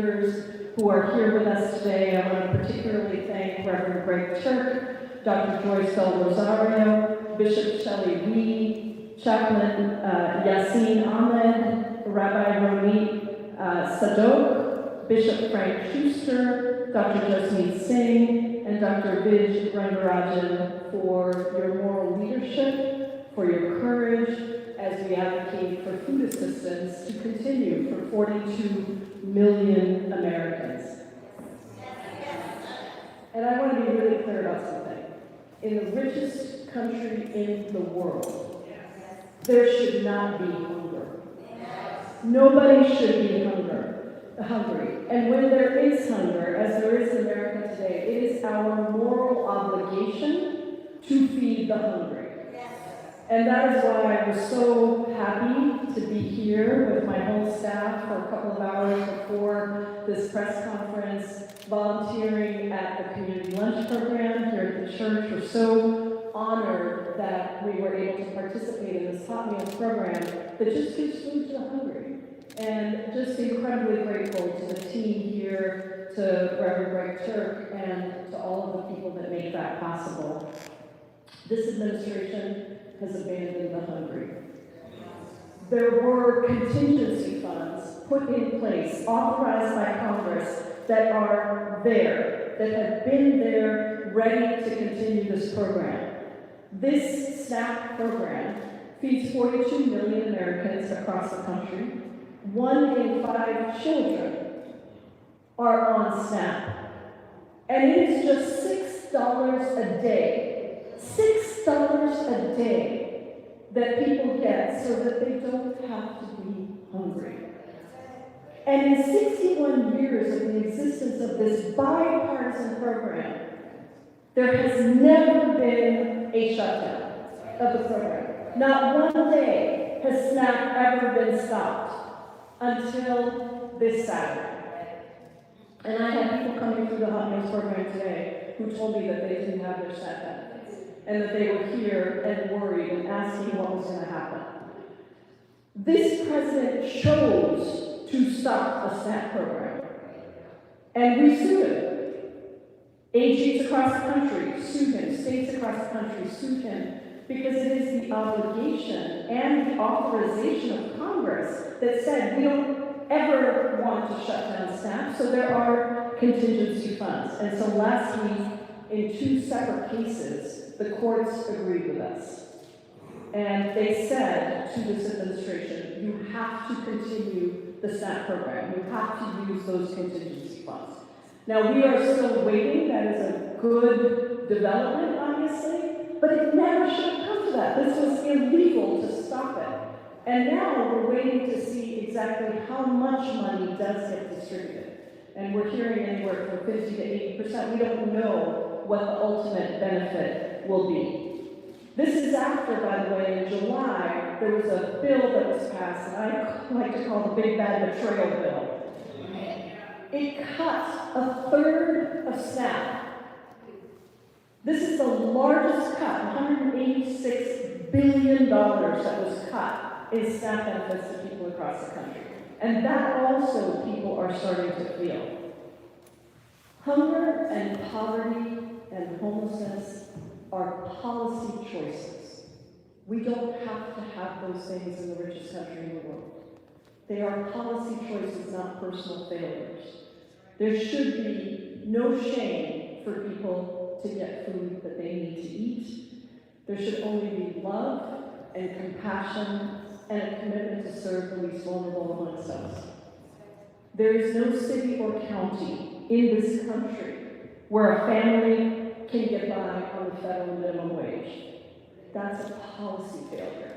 who are here with us today. I want to particularly thank Reverend Greg Turk, Dr. Joyce Del Rosario, Bishop Shelley Bryan, Chaplain Yasin Ahmed, Rabbi Ron Sado, Bishop Frank Schuster, Dr. Jasmeet Singh, and Dr. Vij Rangarajan for your moral leadership, for your courage as we advocate for food assistance to continue for 42 million Americans. And I want to be really clear about something. In the richest country in the world, there should not be hunger. Nobody should be hungry. And when there is hunger, as there is in America today, it is our moral obligation to feed the hungry. And that is why I was so happy to be here with my whole staff for a couple of hours before this press conference, volunteering at the community lunch program here at the church. We're so honored that we were able to participate in this hot meals program that just gives food to the hungry. And just incredibly grateful to the team here, to Reverend Greg Turk, and to all of the people that make that possible. This administration has abandoned the hungry. There were contingency funds put in place, authorized by Congress, that are there, that have been there, ready to continue this program. This SNAP program feeds 42 million Americans across the country. 1 in 5 children are on SNAP. And it is just $6 a day. $6 a day that people get so that they don't have to be hungry. And in 61 years of the existence of this bipartisan program, there has never been a shutdown of the program. Not one day has SNAP ever been stopped until this Saturday. And I had people coming through the hot meals program today who told me that they didn't have their SNAP benefits, and that they were here and worried and asking what was going to happen. This president chose to stop the SNAP program, and we sued him. AGs across the country sued him, states across the country sued him, because it is the obligation and the authorization of Congress that said we don't ever want to shut down SNAP, so there are contingency funds. And so last week, in 2 separate cases, the courts agreed with us. And they said to this administration, you have to continue the SNAP program. You have to use those contingency funds. Now, we are still waiting. That is a good development, obviously, but it never should have come to that. This was illegal to stop it. And now we're waiting to see exactly how much money does get distributed. And we're hearing anywhere from 50 to 80%. We don't know what the ultimate benefit will be. This is after, by the way, in July, there was a bill that was passed, and I like to call the Big Bad Betrayal Bill. It cut 1/3 of SNAP. This is the largest cut, $186 billion that was cut in SNAP benefits to people across the country. And that also people are starting to feel. Hunger and poverty and homelessness are policy choices. We don't have to have those things in the richest country in the world. They are policy choices, not personal failures. There should be no shame for people to get food that they need to eat. There should only be love and compassion and a commitment to serve the least vulnerable amongst us. There is no city or county in this country where a family can get by on the federal minimum wage. That's a policy failure.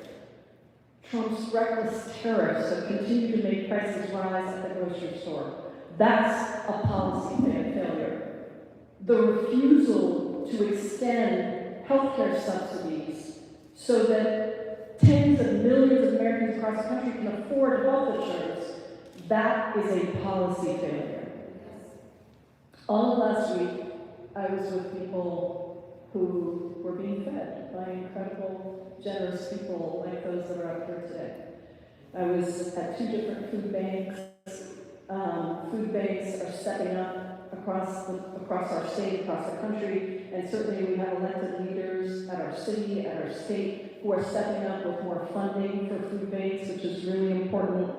Trump's reckless tariffs that continue to make prices rise at the grocery store. That's a policy failure. The refusal to extend healthcare subsidies so that tens of millions of Americans across the country can afford health insurance, that is a policy failure. All of last week, I was with people who were being fed by incredible, generous people like those that are up here today. I was at 2 different food banks Food banks are stepping up across our state, across our country, and certainly we have elected leaders at our city, at our state, who are stepping up with more funding for food banks, which is really important.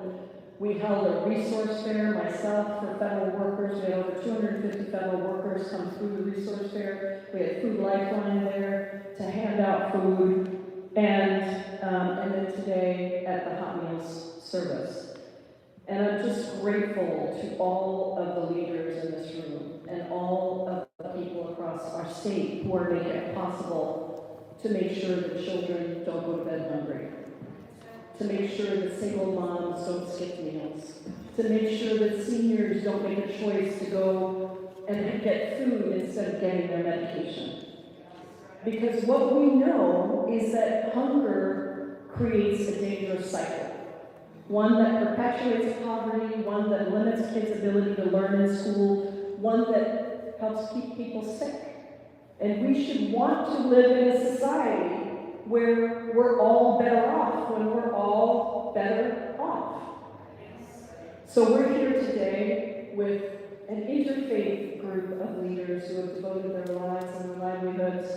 We held a resource fair myself for federal workers. We had over 250 federal workers come through the resource fair. We had Food Lifeline there to hand out food, and then today at the Hot Meals service. And I'm just grateful to all of the leaders in this room and all of the people across our state who are making it possible to make sure that children don't go to bed hungry, to make sure that single moms don't skip meals, to make sure that seniors don't make a choice to go and get food instead of getting their medication. Because what we know is that hunger creates a dangerous cycle. One that perpetuates poverty, one that limits kids' ability to learn in school, one that helps keep people sick. And we should want to live in a society where we're all better off, when we're all better off. So we're here today with an interfaith group of leaders who have devoted their lives and their livelihoods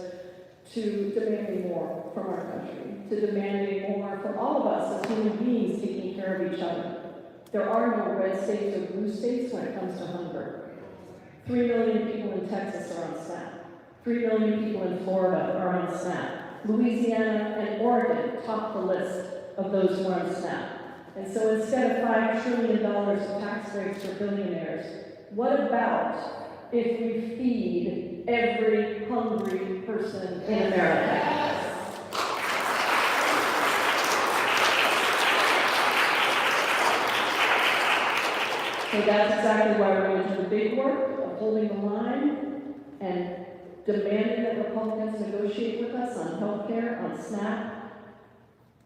to demanding more from our country, to demanding more from all of us as human beings taking care of each other. There are no red states or blue states when it comes to hunger. 3 million people in Texas are on SNAP. 3 million people in Florida are on SNAP. Louisiana and Oregon top the list of those who are on SNAP. And so instead of $5 trillion of tax breaks for billionaires, what about if we feed every hungry person in America? So that's exactly why we're going to do the big work of holding the line and demanding that Republicans negotiate with us on health care, on SNAP,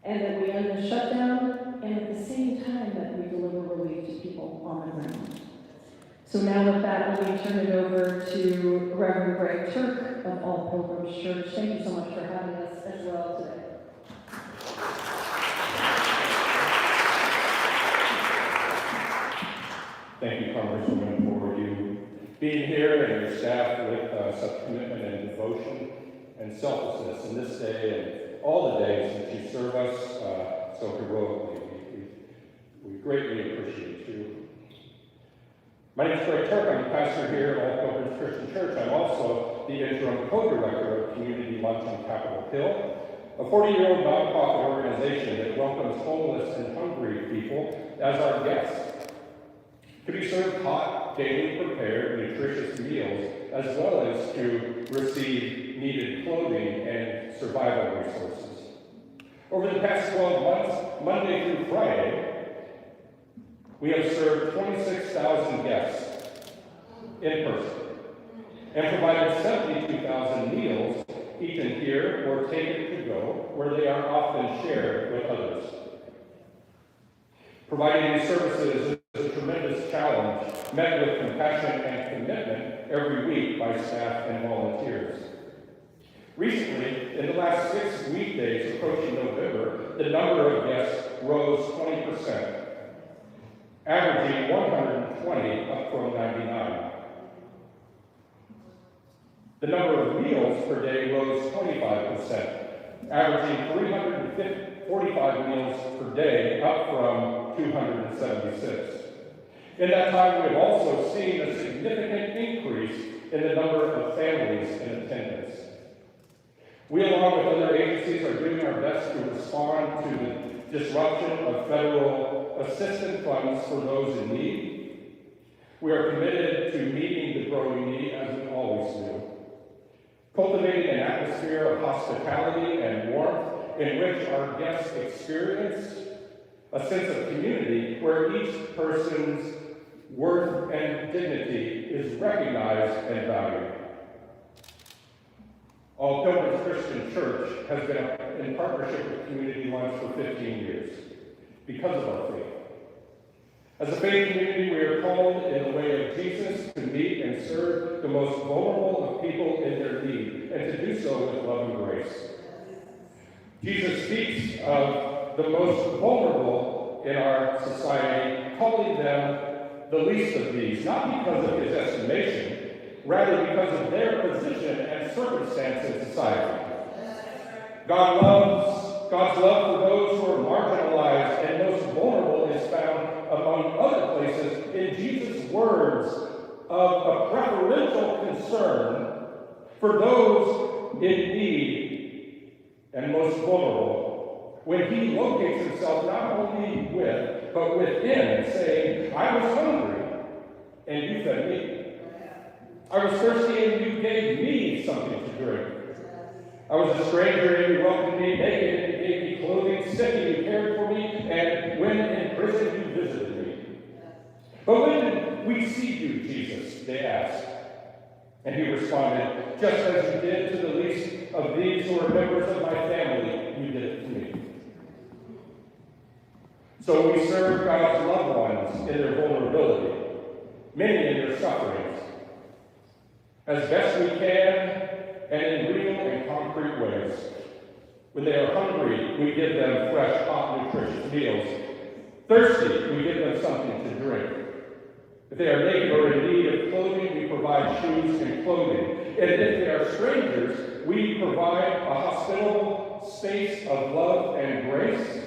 and that we end the shutdown, and at the same time that we deliver relief to people on the ground. So now with that, let me turn it over to Reverend Greg Turk of All Pilgrims Church. Thank you so much for having us as well today. Thank you, Congresswoman, for you being here and your staff with such commitment and devotion and selflessness in this day and all the days that you serve us so heroically. We greatly appreciate you. My name is Greg Turk. I'm the pastor here at All Pilgrims Christian Church. I'm also the interim co-director of Community Lunch on Capitol Hill, a 40-year-old nonprofit organization that welcomes homeless and hungry people as our guests, to be served hot, daily prepared, nutritious meals, as well as to receive needed clothing and survival resources. Over the past 12 months, Monday through Friday, we have served 26,000 guests in person and provided 72,000 meals eaten here or taken to go, where they are often shared with others. Providing these services is a tremendous challenge, met with compassion and commitment every week by staff and volunteers. Recently, in the last 6 weekdays approaching November, the number of guests rose 20%, averaging 120 up from 99. The number of meals per day rose 25%, averaging 345 meals per day, up from 276. In that time, we have also seen a significant increase in the number of families in attendance. We, along with other agencies, are doing our best to respond to the disruption of federal assistance funds for those in need. We are committed to meeting the growing need, as we always do, cultivating an atmosphere of hospitality and warmth in which our guests experience a sense of community where each person's worth and dignity is recognized and valued. All Pilgrims Christian Church has been in partnership with Community Lunch for 15 years because of our faith. As a faith community, we are called in the way of Jesus to meet and serve the most vulnerable of people in their need, and to do so with love and grace. Jesus speaks of the most vulnerable in our society, calling them the least of these, not because of his estimation, rather because of their position and circumstance in society. God's love for those who are marginalized and most vulnerable is found, among other places, in Jesus' words of a preferential concern for those in need and most vulnerable, when he locates himself not only with, but within, saying, I was hungry, and you fed me. I was thirsty, and you gave me something to drink. I was a stranger, and you welcomed me, naked, and you gave me clothing, sick, and you cared for me, and when in prison, you visited me. But when did we see you, Jesus? They asked. And he responded, just as you did to the least of these who are members of my family, you did it to me. So we serve God's loved ones in their vulnerability, many in their sufferings, as best we can, and in real and concrete ways. When they are hungry, we give them fresh, hot, nutritious meals. Thirsty, we give them something to drink. If they are naked or in need of clothing, we provide shoes and clothing. And if they are strangers, we provide a hospitable space of love and grace,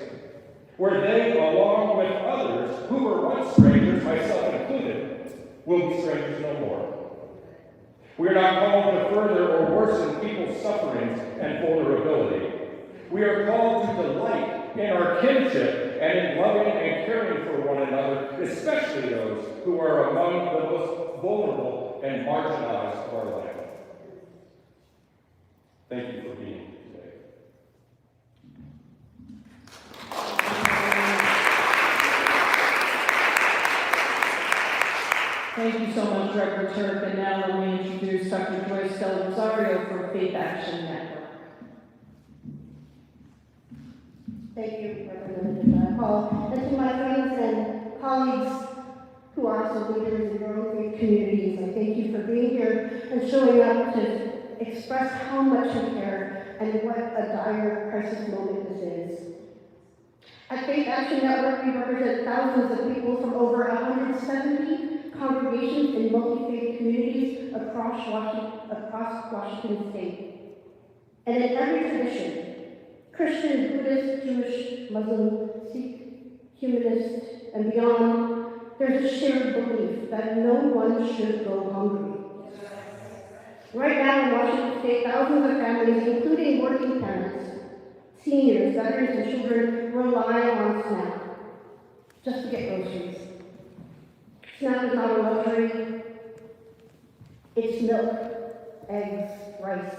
where they, along with others who were once strangers, myself included, will be strangers no more. We are not called to further or worsen people's sufferings and vulnerability. We are called to delight in our kinship and in loving and caring for one another, especially those who are among the most vulnerable and marginalized of our land. Thank you for being here today. Thank you so much, Reverend Turk. And now let me introduce Dr. Joyce Del Rosario for Faith Action Network. Thank you, Representative Hall. And to my friends and colleagues who are also leaders in your own faith communities, I thank you for being here and showing up to express how much you care and what a dire crisis moment this is. At Faith Action Network, we represent thousands of people from over 170 congregations in multi-faith communities across Washington State. And in every tradition, Christian, Buddhist, Jewish, Muslim, Sikh, humanist, and beyond, there's a shared belief that no one should go hungry. Right now in Washington State, thousands of families, including working parents, seniors, veterans, and children, rely on SNAP just to get groceries. SNAP is not a luxury. It's milk, eggs, rice.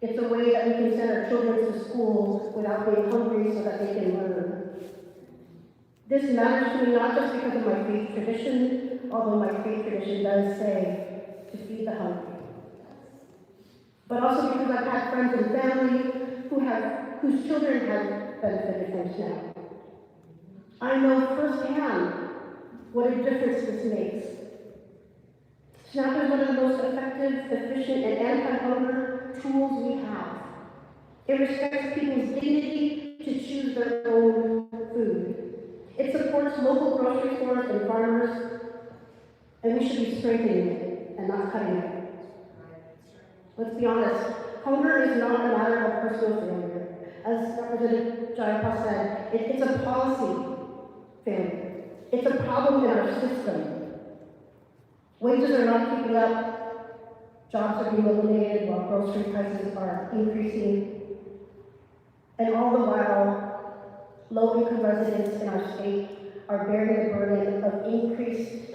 It's a way that we can send our children to school without being hungry so that they can learn. This matters to me not just because of my faith tradition, although my faith tradition does say to feed the hungry, but also because I've had friends and family whose children have benefited from SNAP. I know firsthand what a difference this makes. SNAP is one of the most effective, efficient, and anti-hunger tools we have. It respects people's dignity to choose their own food. It supports local grocery stores and farmers, and we should be strengthening it and not cutting it. Let's be honest, hunger is not a matter of personal failure. As Representative Jayapal said, it's a policy failure. It's a problem in our system. Wages are not keeping up, jobs are being eliminated while grocery prices are increasing, and all the while, low-income residents in our state are bearing the burden of increased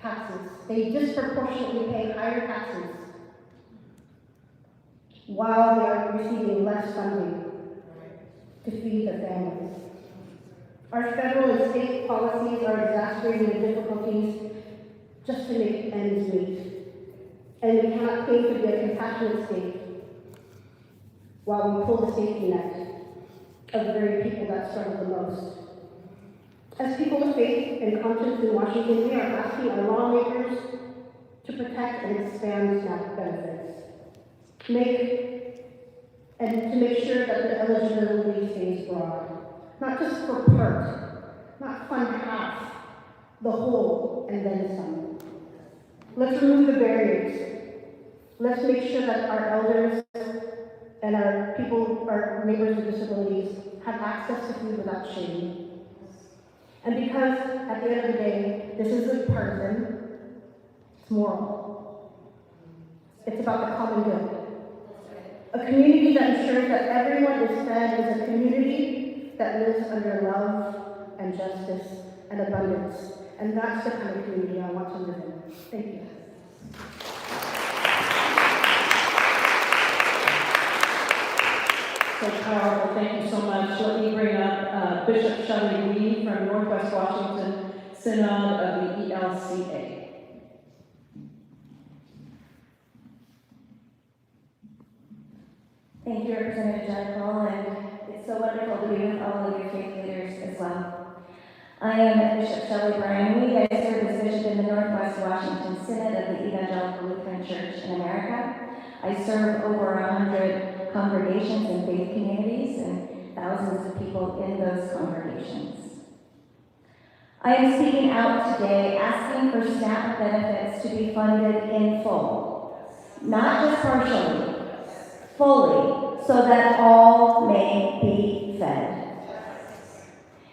taxes. They disproportionately pay higher taxes while they are receiving less funding to feed their families. Our federal and state policies are exacerbating the difficulties just to make ends meet. And we cannot claim to be a compassionate state while we pull the safety net of the very people that struggle the most. As people of faith and conscience in Washington, we are asking our lawmakers to protect and expand SNAP benefits. To make sure that the eligibility stays broad. Not just for part, not fund half, the whole, and then some. Let's remove the barriers. Let's make sure that our elders and our people, our neighbors with disabilities, have access to food without shame. And because at the end of the day, this isn't partisan, it's moral. It's about the common good. A community that ensures that everyone is fed is a community that lives under love and justice and abundance. And that's the kind of community I want to live in. Thank you. So powerful, thank you so much. Let me bring up Bishop Shelley Bryan from Northwest Washington Synod of the ELCA. Thank you, Representative Jennifer, and it's so wonderful to be with all of your faith leaders as well. I am Bishop Shelley Bryan. I serve as Bishop in the Northwest Washington Synod of the Evangelical Lutheran Church in America. I serve over 100 congregations and faith communities and thousands of people in those congregations. I am speaking out today asking for SNAP benefits to be funded in full, not just partially, fully, so that all may be fed.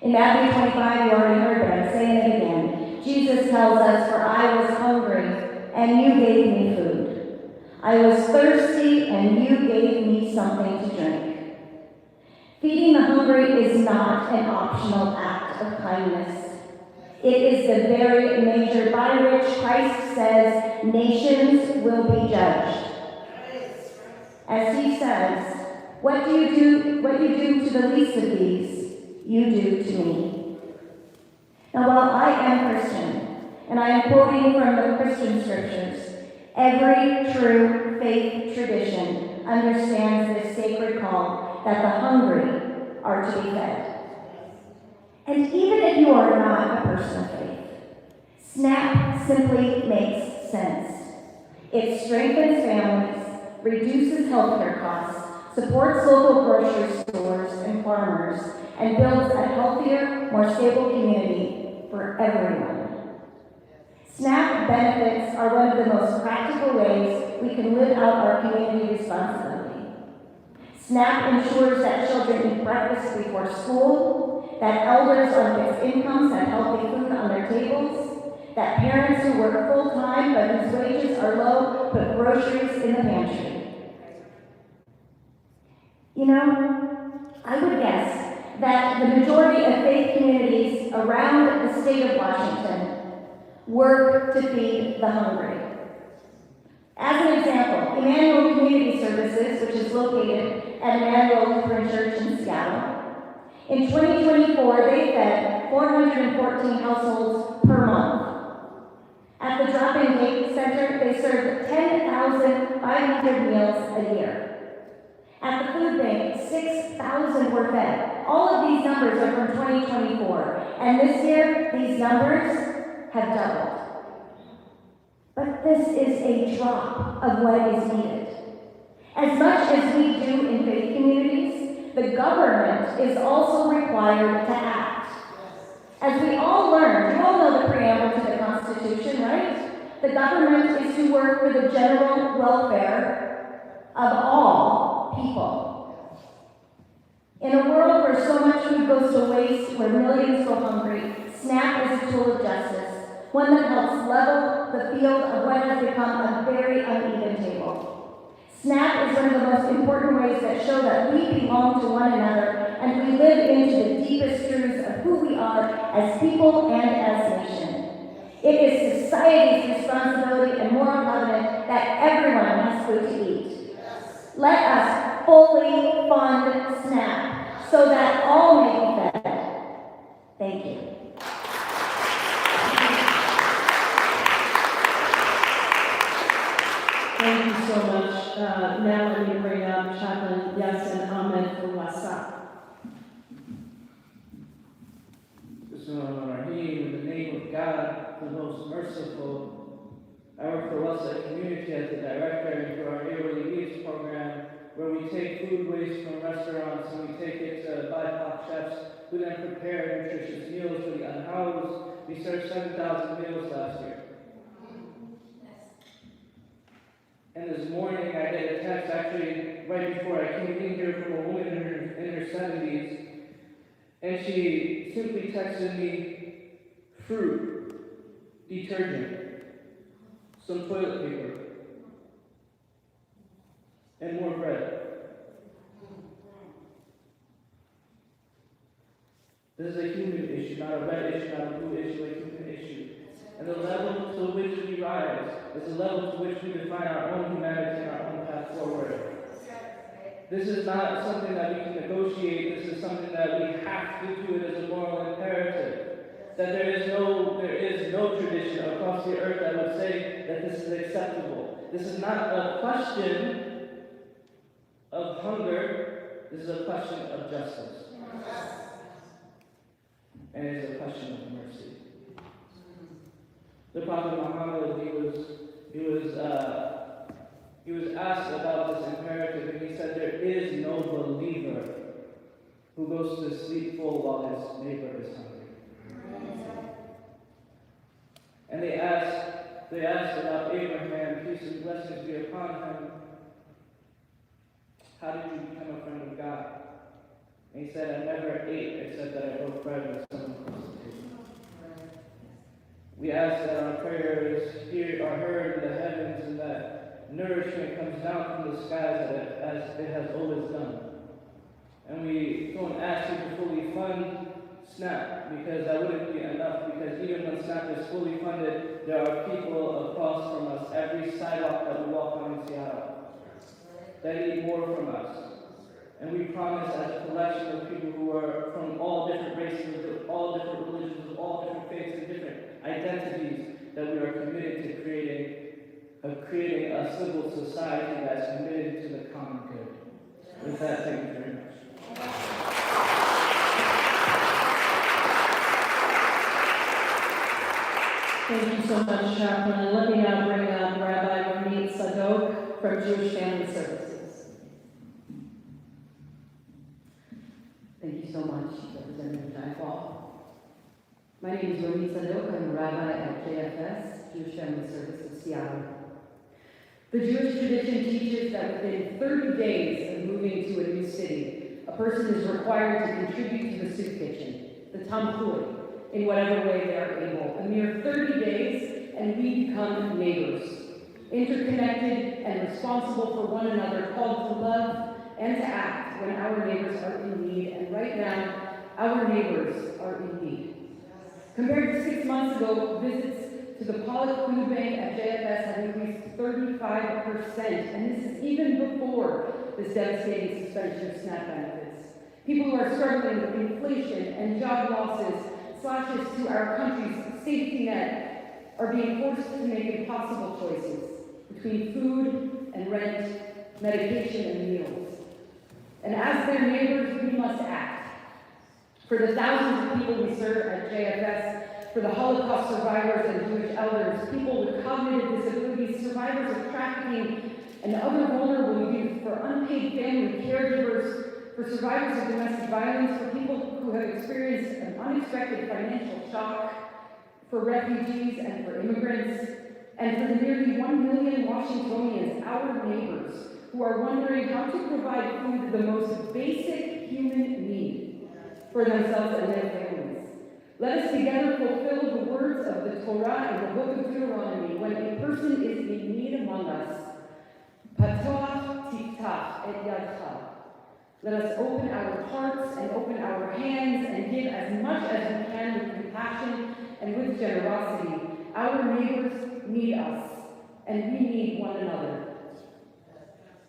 In Matthew 25, you already heard, but I'm saying it again. Jesus tells us, "For I was hungry, and you gave me food. I was thirsty, and you gave me something to drink." Feeding the hungry is not an optional act of kindness. It is the very measure by which Christ says nations will be judged. As he says, what you do to the least of these, you do to me. Now, while I am Christian, and I am quoting from the Christian scriptures, every true faith tradition understands this sacred call that the hungry are to be fed. And even if you are not a person of faith, SNAP simply makes sense. It strengthens families, reduces healthcare costs, supports local grocery stores and farmers, and builds a healthier, more stable community for everyone. SNAP benefits are one of the most practical ways we can live out our community responsibility. SNAP ensures that children eat breakfast before school, that elders on fixed incomes have healthy food on their tables, that parents who work full-time but whose wages are low put groceries in the pantry. You know, I would guess that the majority of faith communities around the state of Washington work to feed the hungry. As an example, Emmanuel Community Services, which is located at Emmanuel Lutheran Church in Seattle, in 2024, they fed 414 households per month. At the Drop-In Gate Center, they served 10,500 meals a year. At the food bank, 6,000 were fed. All of these numbers are from 2024, and this year, these numbers have doubled. But this is a drop of what is needed. As much as we do in faith communities, the government is also required to act. As we all learned, you all know the preamble to the Constitution, right? The government is to work for the general welfare of all people. In a world where so much food goes to waste, where millions go hungry, SNAP is a tool of justice, one that helps level the field of what has become a very uneven table. SNAP is one of the most important ways that show that we belong to one another and we live into the deepest truths of who we are as people and as nation. It is society's responsibility and moral covenant that everyone has food to eat. Let us fully fund SNAP so that all may be fed. Thank you. Thank you so much. Now let me bring up Chaplain Yasin Ahmed from Wasa. In the name of God, the most merciful, I work for Wasa Community as the director for our Yearly Eats program, where we take food waste from restaurants and we take it to BIPOC chefs who then prepare nutritious meals for the unhoused, we served 7,000 meals last year. And this morning I get a text actually right before I came in here from a woman in her 70s. And she simply texted me fruit, detergent, some toilet paper, and more bread. This is a human issue, not a red issue, not a blue issue, a human issue. And the level to which we rise is the level to which we define our own humanity and our own path forward. This is not something that we can negotiate. This is something that we have to do it as a moral imperative. That there is no tradition across the earth that would say that this is acceptable. This is not a question of hunger. This is a question of justice. And it is a question of mercy. The Prophet Muhammad, he was asked about this imperative, and he said, there is no believer who goes to sleep full while his neighbor is hungry. And they asked about Abraham, peace and blessings be upon him, how did you become a friend of God? And he said, I never ate except that I broke bread with someone across the table. We ask that our prayers are heard in the heavens and that nourishment comes down from the skies as it has always done. And we don't ask you to fully fund SNAP because that wouldn't be enough, because even when SNAP is fully funded, there are people across from us every sidewalk that we walk on in Seattle that need more from us. And we promise as a collection of people who are from all different races, all different religions, all different faiths and different identities, that we are committed to creating a civil society that's committed to the common good. With that, thank you very much. Thank you so much, Chaplain. And let me now bring up Rabbi Ron Sado from Jewish Family Services. Thank you so much, Representative Jaifal. My name is Ron Sado. I'm a rabbi at JFS, Jewish Family Service of Seattle. The Jewish tradition teaches that within 30 days of moving to a new city, a person is required to contribute to the soup kitchen, the tamchui, in whatever way they are able. A mere 30 days, and we become neighbors, interconnected and responsible for one another, called to love and to act when our neighbors are in need. And right now, our neighbors are in need. Compared to 6 months ago, visits to the Pollock Food Bank at JFS have increased 35%, and this is even before this devastating suspension of SNAP benefits. People who are struggling with inflation and job losses, slashes to our country's safety net, are being forced to make impossible choices between food and rent, medication and meals. And as their neighbors, we must act. For the thousands of people we serve at JFS, for the Holocaust survivors and Jewish elders, people with cognitive disabilities, survivors of trafficking and other vulnerable youth, for unpaid family caregivers, for survivors of domestic violence, for people who have experienced an unexpected financial shock, for refugees and for immigrants, and for the nearly 1 million Washingtonians, our neighbors, who are wondering how to provide food, the most basic human need, for themselves and their families. Let us together fulfill the words of the Torah in the book of Deuteronomy. When a person is in need among us, Patoach tiftach et yadcha. Let us open our hearts and open our hands and give as much as we can with compassion and with generosity. Our neighbors need us, and we need one another.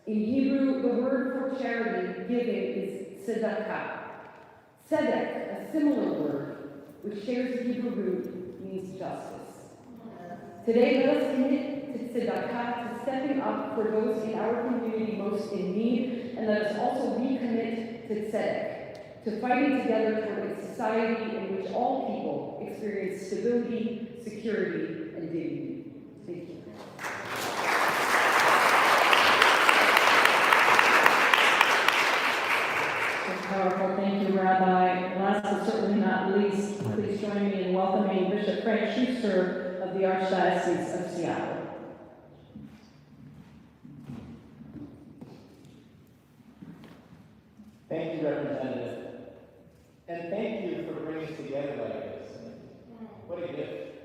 In Hebrew, the word for charity, giving, is tzedakah. Tzedek, a similar word, which shares the Hebrew root, means justice. Today, let us commit to tzedakah, to stepping up for those in our community most in need, and let us also recommit to tzedek, to fighting together toward a society in which all people experience stability, security, and dignity. Thank you. So powerful. Thank you, Rabbi. Last but certainly not least, please join me in welcoming Bishop Bishop Frank Schuster of the Archdiocese of Seattle. Thank you, Representative. And thank you for bringing us together like this. What a gift.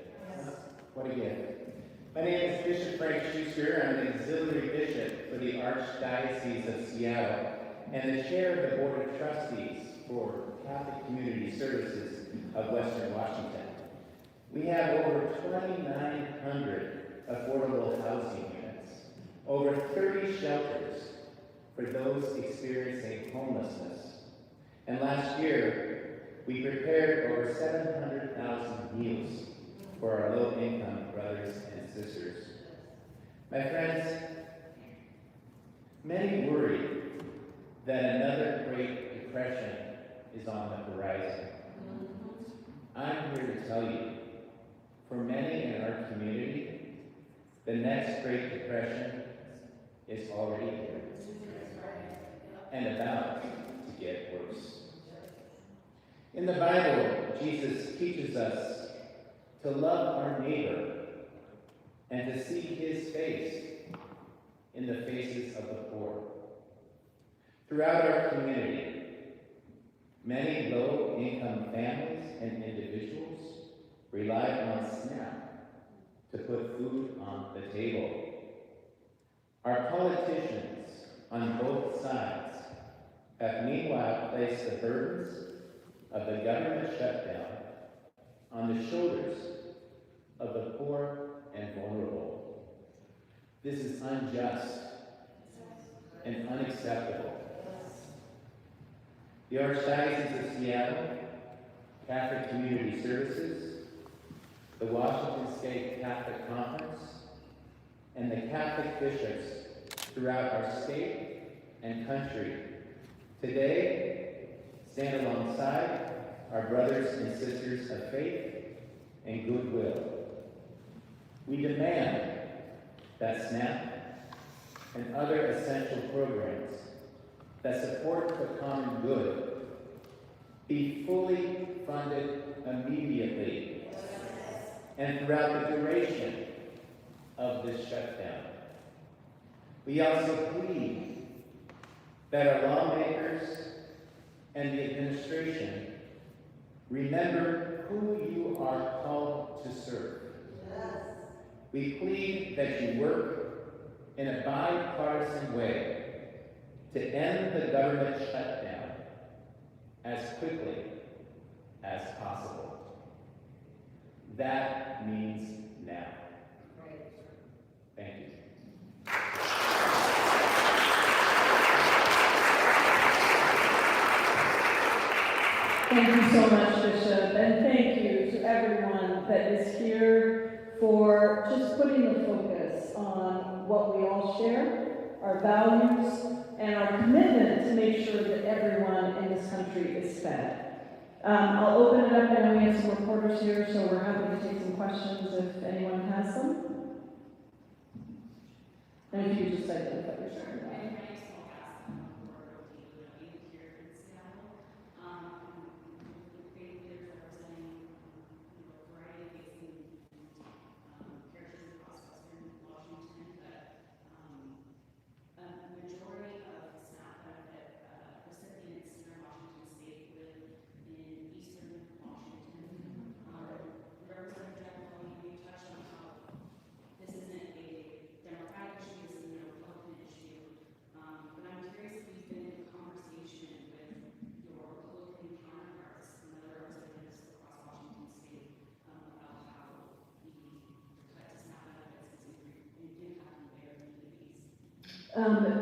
What a gift. My name is Bishop Frank Schuster. I'm the Auxiliary Bishop for the Archdiocese of Seattle and the Chair of the Board of Trustees for Catholic Community Services of Western Washington. We have over 2,900 affordable housing units, over 30 shelters for those experiencing homelessness. And last year, we prepared over 700,000 meals for our low-income brothers and sisters. My friends, many worry that another Great Depression is on the horizon. I'm here to tell you, for many in our community, the next Great Depression is already here and about to get worse. In the Bible, Jesus teaches us to love our neighbor and to see his face in the faces of the poor. Throughout our community, many low-income families and individuals rely on SNAP to put food on the table. Our politicians on both sides have meanwhile placed the burdens of the government shutdown on the shoulders of the poor and vulnerable. This is unjust and unacceptable. The Archdiocese of Seattle, Catholic Community Services, the Washington State Catholic Conference, and the Catholic bishops throughout our state and country today stand alongside our brothers and sisters of faith and goodwill. We demand that SNAP and other essential programs that support the common good be fully funded immediately and throughout the duration of this shutdown. We also plead that our lawmakers and the administration remember who you are called to serve. We plead that you work in a bipartisan way to end the government shutdown as quickly as possible. That means now. Thank you. Thank you so much, Bishop, and thank you to everyone that is here for just putting the focus on what we all share, our values, and our commitment to make sure that everyone in this country is fed. I'll open it up. I know we have some reporters here, so we're happy to take some questions if anyone has them. And if you could just identify yourself.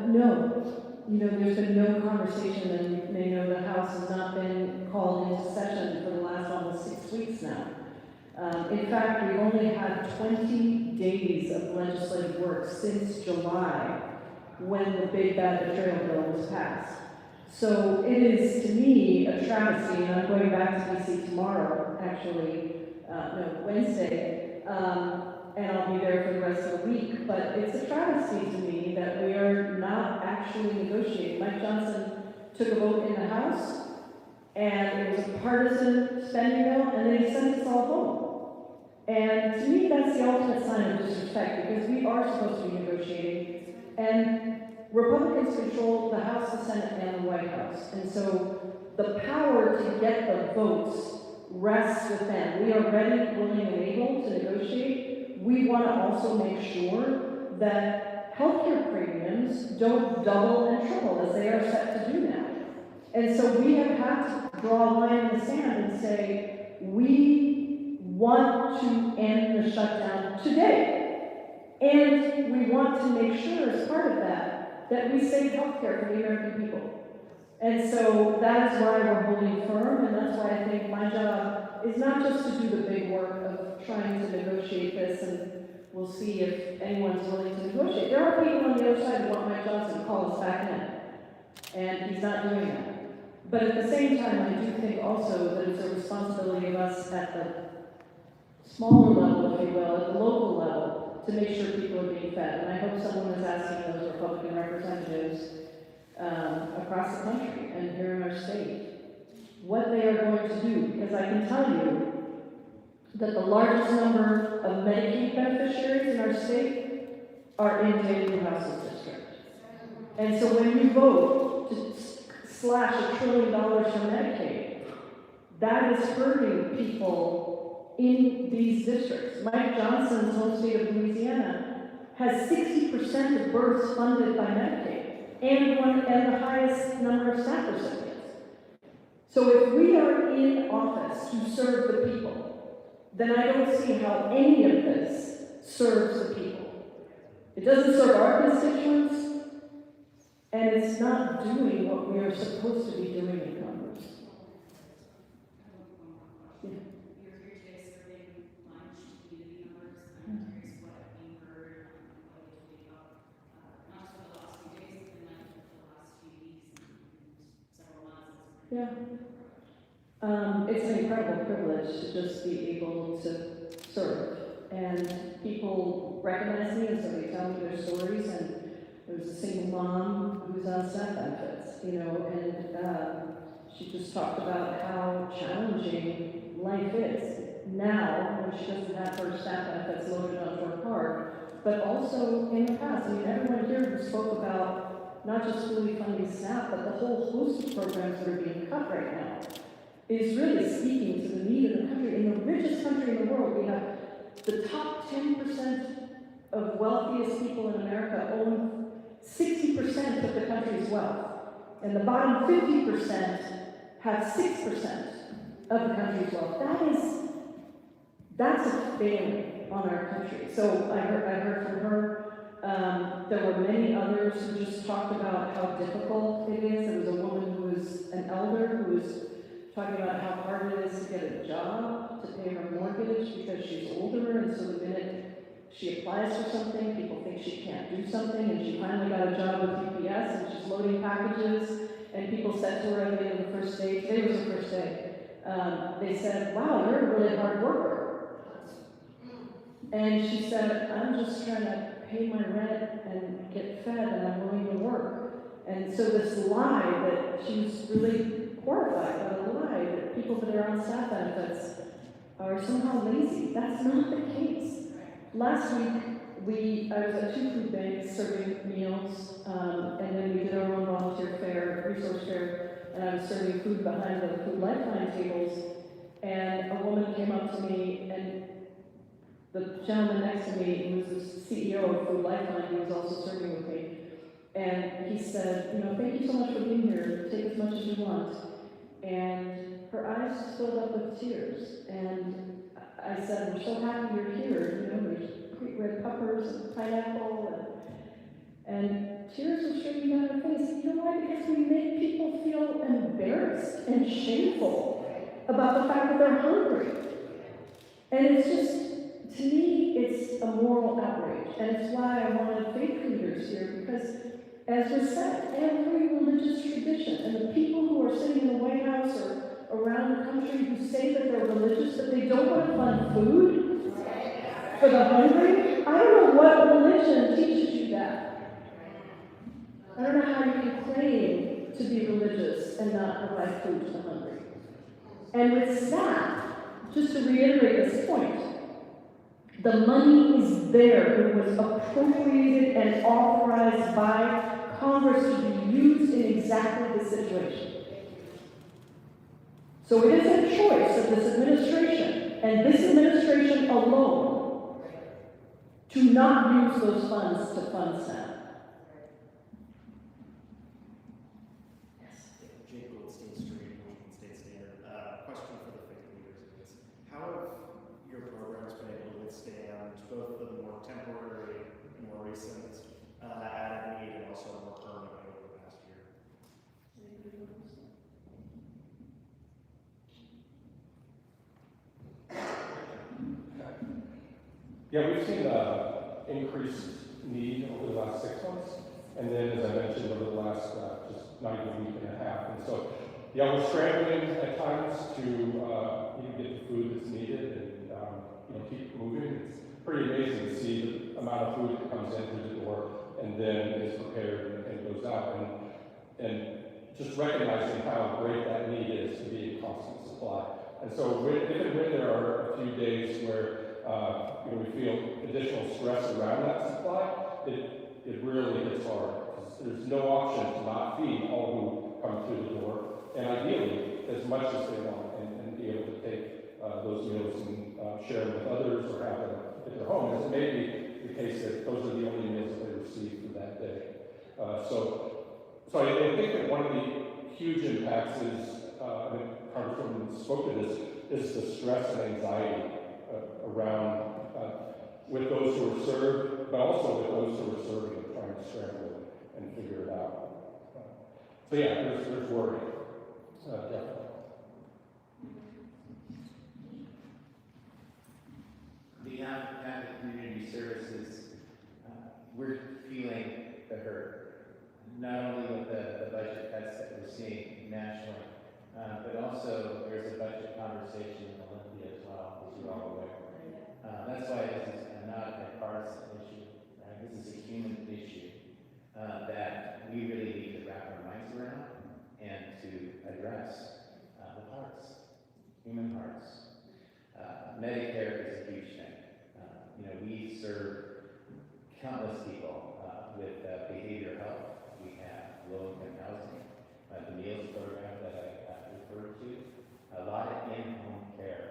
No. You know, there's been no conversation, and you may know the House has not been called into session for the last almost 6 weeks now. In fact, we've only had 20 days of legislative work since July, when the big bad betrayal bill was passed. So it is, to me, a travesty, and I'm going back to DC tomorrow, actually, Wednesday, and I'll be there for the rest of the week, but it's a travesty to me that we are not actually negotiating. Mike Johnson took a vote in the House, and it was a partisan spending bill, and then he sent us all home. And to me, that's the ultimate sign of disrespect, because we are supposed to be negotiating. And Republicans control the House, the Senate, and the White House. And so the power to get the votes rests with them. We are ready, willing, and able to negotiate. We want to also make sure that healthcare premiums don't double and triple as they are set to do now. And so we have had to draw a line in the sand and say, we want to end the shutdown today. And we want to make sure, as part of that, that we save healthcare for the American people. And so that is why we're holding firm, and that's why I think my job is not just to do the big work of trying to negotiate this, and we'll see if anyone's willing to negotiate. There are people on the other side who want Mike Johnson to call us back in, and he's not doing that. But at the same time, I do think also that it's a responsibility of us at the smaller level, if you will, at the local level, to make sure people are being fed. And I hope someone is asking those Republican representatives across the country and here in our state what they are going to do, because I can tell you that the largest number of Medicaid beneficiaries in our state are in Daily House's district. And so when you vote to slash $1 trillion from Medicaid, that is hurting people in these districts. Mike Johnson's home state of Louisiana has 60% of births funded by Medicaid, and the highest number of SNAP recipients. So if we are in office to serve the people, then I don't see how any of this serves the people. It doesn't serve our constituents, and it's not doing what we are supposed to be doing in Congress. Yeah. You're here today serving lunch to community members. I'm curious what you heard, what you told me about, not just for the last few days, but then for the last few weeks and several months. Yeah. It's an incredible privilege to just be able to serve. And people recognize me, and so they tell me their stories. And there was a single mom who's on SNAP benefits, and she just talked about how challenging life is now when she doesn't have her SNAP benefits loaded onto her card, but also in the past. I mean, everyone here who spoke about not just fully funding SNAP, but the whole host of programs that are being cut right now is really speaking to the need of the country. In the richest country in the world, we have the top 10% of wealthiest people in America own 60% of the country's wealth. And the bottom 50% have 6% of the country's wealth. That's a failing on our country. So I heard from her. There were many others who just talked about how difficult it is. There was a woman who was an elder who was talking about how hard it is to get a job, to pay her mortgage because she's older, and so the minute she applies for something, people think she can't do something, and she finally got a job with UPS, and she's loading packages, and people said to her at the end of the first day, today was the first day, they said, wow, you're a really hard worker. And she said, I'm just trying to pay my rent and get fed, and I'm willing to work. And so this lie that she was really horrified by the lie that people that are on SNAP benefits are somehow lazy. That's not the case. Last week, I was at 2 food banks serving meals, and then we did our own volunteer fair, resource fair, and I was serving food behind the Food Lifeline tables, and a woman came up to me, and the gentleman next to me, who was the CEO of Food Lifeline, he was also serving with me, and he said, thank you so much for being here, take as much as you want. And her eyes just filled up with tears. And I said, we're so happy you're here. There's red peppers and pineapple. And tears were streaming down her face. You know why? Because we make people feel embarrassed and shameful about the fact that they're hungry. And it's just, to me, it's a moral outrage. And it's why I wanted faith leaders here, because as was said, every religious tradition, and the people who are sitting in the White House or around the country who say that they're religious, but they don't want to fund food for the hungry, I don't know what religion teaches you that. I don't know how you can claim to be religious and not provide food to the hungry. And with SNAP, just to reiterate this point, The money is there. It was appropriated and authorized by Congress to be used in exactly this situation. So it is a choice of this administration, and this administration alone, to not use those funds to fund SNAP. Both the more temporary and more recent added need and also more permanent over the past year. Yeah, we've seen increased need over the last 6 months, and then, as I mentioned, over the last just not even a week and a half. And so, yeah, we're scrambling at times to get the food that's needed and keep moving. It's pretty amazing to see the amount of food that comes in through the door and then is prepared and goes out. And just recognizing how great that need is to be in constant supply. And so if and when there are a few days where we feel additional stress around that supply, it really hits hard. There's no option to not feed all who come through the door, and ideally as much as they want, and be able to take those meals and share them with others or have them at their home. As it may be the case that those are the only meals that they receive for that day. So I think that one of the huge impacts is, I think Congresswoman spoke to this, is the stress and anxiety around with those who are served, but also with those who are serving and trying to scramble and figure it out. So yeah, there's worry, definitely. On behalf of Catholic Community Services, we're feeling the hurt, not only with the budget cuts that we're seeing nationally, but also there's a budget conversation in Olympia as well, as you're all aware. That's why this is not a bipartisan issue. Right? This is a human issue that we really need to wrap our minds around and to address the hearts, human hearts. Medicare is a huge thing. We serve countless people with behavioral health. We have low-income housing, the meals program that I referred to, a lot of in-home care,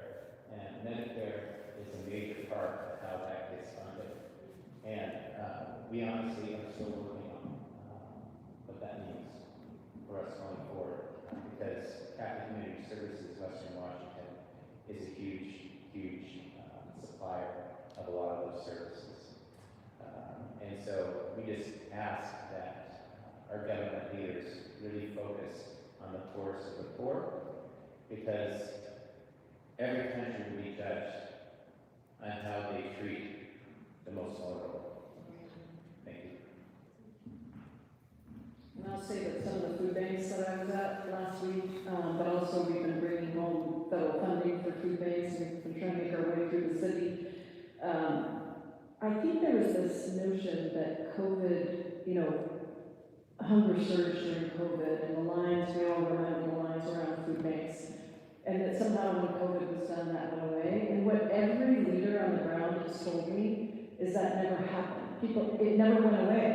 and Medicare is a major part of how that gets funded. And we honestly are still working on what that means for us going forward, because Catholic Community Services Western Washington is a huge, huge supplier of a lot of those services. And so we just ask that our government leaders really focus on the poorest of the poor, because every country will be judged on how they treat the most vulnerable. Thank you. And I'll say that some of the food banks that I was at last week, but also we've been bringing home federal funding for food banks, and we've been trying to make our way through the city. I think there was this notion that COVID, hunger surged during COVID, and the lines, we all remember the lines around food banks, and that somehow when COVID was done, that went away. And what every leader on the ground has told me is that never happened. It never went away.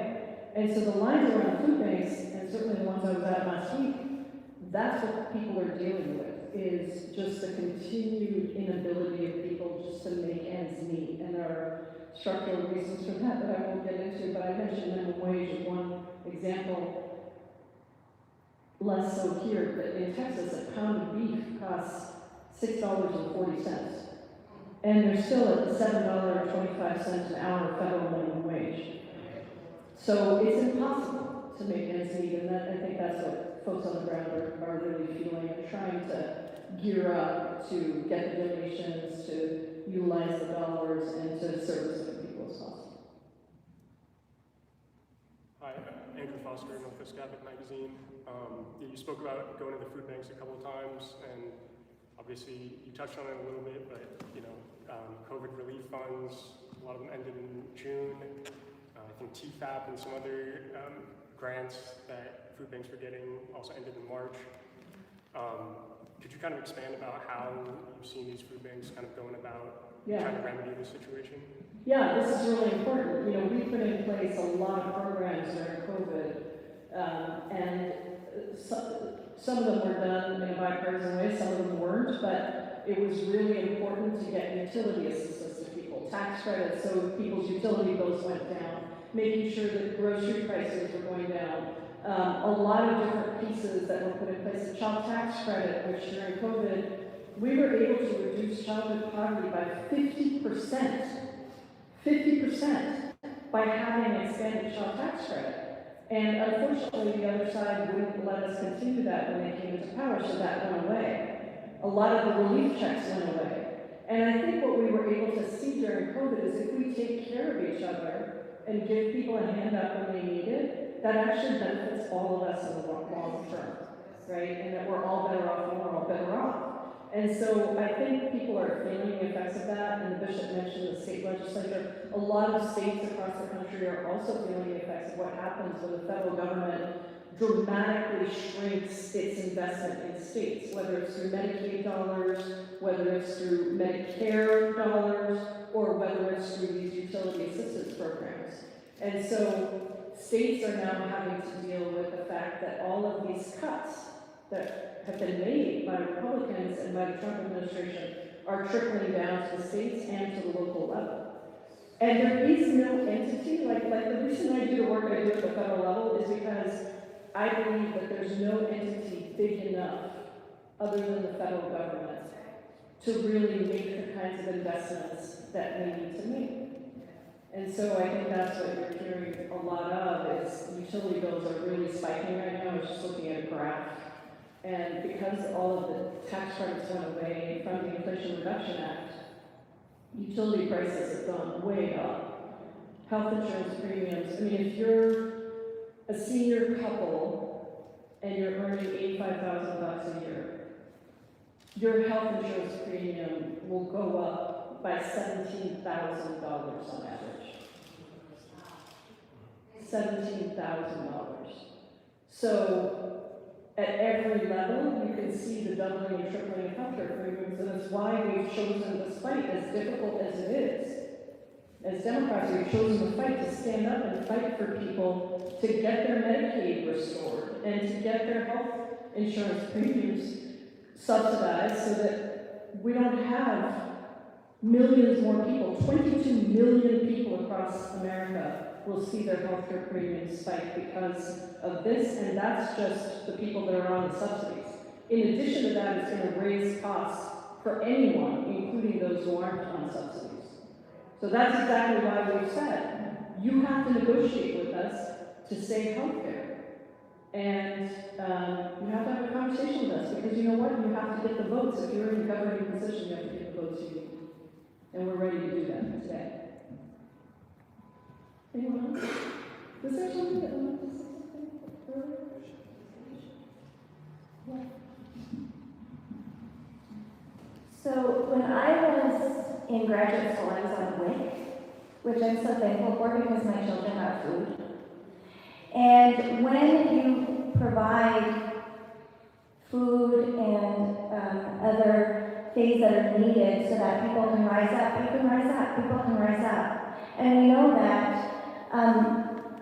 And so the lines around food banks, and certainly the ones I was at last week, that's what people are dealing with, is just the continued inability of people just to make ends meet. And there are structural reasons for that I won't get into, but I mentioned minimum wage as one example. Less so here, but in Texas, a pound of beef costs $6.40. And they're still at the $7.25 an hour federal minimum wage. So it's impossible to make ends meet, and I think that's what folks on the ground are really feeling, and trying to gear up to get the donations, to utilize the dollars, and to service as many people as possible. Hi, Andrew Foster, Northwest Catholic Magazine. You spoke about going to the food banks a couple of times, and obviously you touched on it a little bit, but COVID relief funds, a lot of them ended in June. I think TFAP and some other grants that food banks were getting also ended in March. Could you kind of expand about how you've seen these food banks kind of going about trying Yeah. to remedy the situation? Yeah, this is really important. You know, we put in place a lot of programs during COVID, and some of them were done in a bipartisan way, some of them weren't, but it was really important to get utility assistance to people, tax credits so people's utility bills went down, making sure that grocery prices were going down. A lot of different pieces that were put in place, the child tax credit, which during COVID, we were able to reduce childhood poverty by 50%. 50% by having an expanded child tax credit. And unfortunately, the other side wouldn't let us continue that when they came into power, so that went away. A lot of the relief checks went away. And I think what we were able to see during COVID is if we take care of each other and give people a hand up when they need it, that actually benefits all of us in the long term, right? And that we're all better off and we're all better off. And so I think people are feeling the effects of that, and the bishop mentioned the state legislature. A lot of states across the country are also feeling the effects of what happens when the federal government dramatically shrinks its investment in states, whether it's through Medicaid dollars, whether it's through Medicare dollars, or whether it's through these utility assistance programs. And so states are now having to deal with the fact that all of these cuts that have been made by Republicans and by the Trump administration are trickling down to the states and to the local level. And there is no entity, like the reason I do the work I do at the federal level is because I believe that there's no entity big enough other than the federal government to really make the kinds of investments that we need to make. And so I think that's what you're hearing a lot of is utility bills are really spiking right now. I was just looking at a graph. And because all of the tax credits went away from the Inflation Reduction Act, utility prices have gone way up. Health insurance premiums, I mean, if you're a senior couple and you're earning $85,000 a year, your health insurance premium will go up by $17,000 on average. $17,000. So at every level, you can see the doubling and tripling of healthcare premiums, and that's why we've chosen this fight, as difficult as it is. As Democrats, we've chosen the fight to stand up and fight for people to get their Medicaid restored and to get their health insurance premiums subsidized so that we don't have millions more people, 22 million people across America will see their healthcare premiums spike because of this, and that's just the people that are on the subsidies. In addition to that, it's going to raise costs for anyone, including those who aren't on subsidies. So that's exactly why we've said, you have to negotiate with us to save healthcare. And you have to have a conversation with us, because you know what? You have to get the votes. If you're in a governing position, you have to get the votes you need. And we're ready to do that today. Anyone else? Was there something that wanted to say something earlier? Yeah. So when I was in graduate school, I was on WIC, which I'm so thankful for because my children got food. And when you provide food and other things that are needed so that people can rise up, people can rise up. And we know that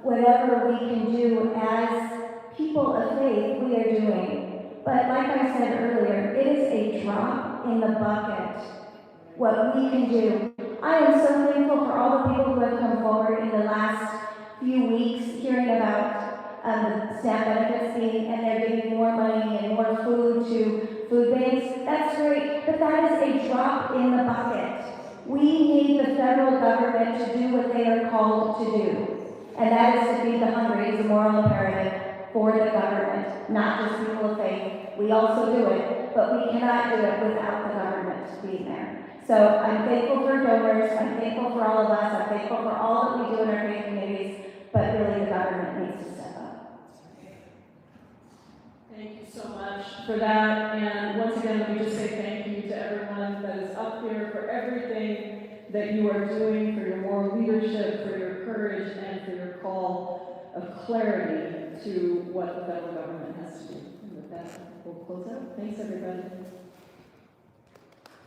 whatever we can do as people of faith, we are doing. But like I said earlier, it is a drop in the bucket, what we can do. I am so thankful for all the people who have come forward in the last few weeks, hearing about the SNAP benefits being, and they're giving more money and more food to food banks. That's great, but that is a drop in the bucket. We need the federal government to do what they are called to do, and that is to feed the hungry. It's a moral imperative for the government, not just people of faith. We also do it, but we cannot do it without the government being there. So I'm thankful for donors, I'm thankful for all of us, I'm thankful for all that we do in our faith communities, but really the government needs to step up. Thank you so much for that. And once again, let me just say thank you to everyone that is up here for everything that you are doing, for your moral leadership, for your courage, and for your call of clarity to what the federal government has to do. And with that, we'll close out. Thanks, everybody.